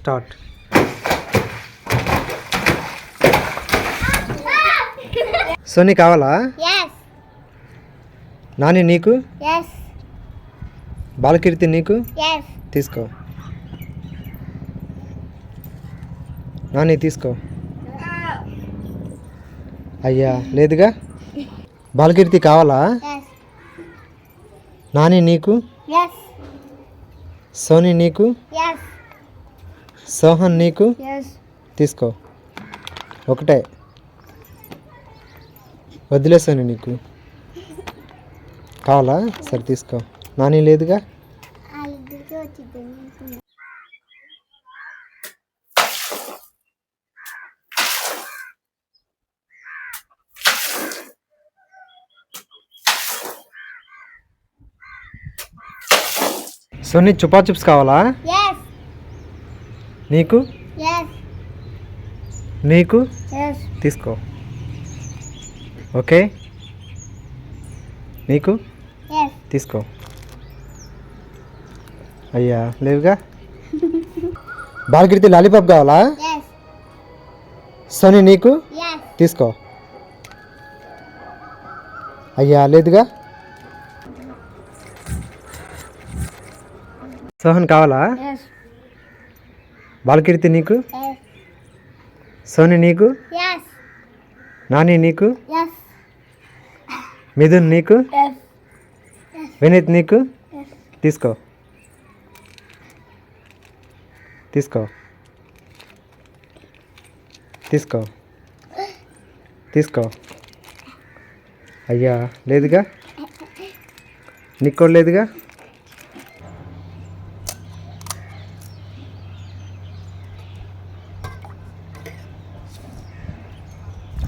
Start. Sony కావాలా? నాని నీకు? బాలకీర్తి నీకు? తీసుకో. నాని తీసుకో. అయ్యా లేదుగా. బాలకీర్తి కావాలా? నాని నీకు? సోనీ నీకు? సోహన్ నీకు? తీసుకో. ఒకటే వదిలే సోనీ నీకు కావాలా? సరే తీసుకో. నాని లేదుగా. సోనీ చుపా చిప్స్ కావాలా? నీకు? నీకు? తీసుకో. ఓకే. నీకు? తీసుకో. అయ్యా లేవుగా. బాలకీర్తి లాలీపాప్ కావాలా? సోనీ నీకు? తీసుకో. అయ్యా లేదుగా. సోహన్ కావాలా? బాలకీర్తి నీకు? సోనీ నీకు? నాని నీకు? మిథున్ నీకు? వినీత్ నీకు? తీసుకో. తీసుకో. తీసుకో. తీసుకో. అయ్యా లేదుగా. నీకు కూడా లేదుగా.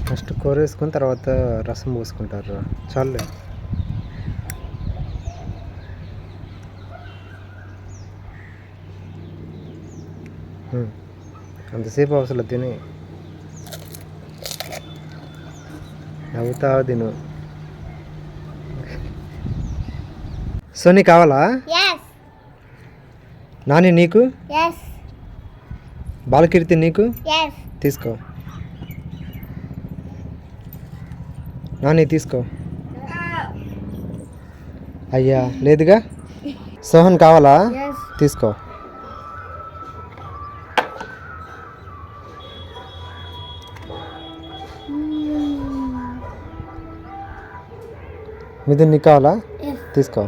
ఫస్ట్ కూర వేసుకుని తర్వాత రసం పోసుకుంటారు. చాలే. అంతసేపు అవసరం తిని నవ్వుతా తిను. సోనీ కావాలా? నాని నీకు? బాలకీర్తి నీకు? తీసుకో. నాని తీసుకో. అయ్యా లేదుగా. సోహన్ కావాలా? తీసుకో. మిథున్ నీకు కావాలా? తీసుకో.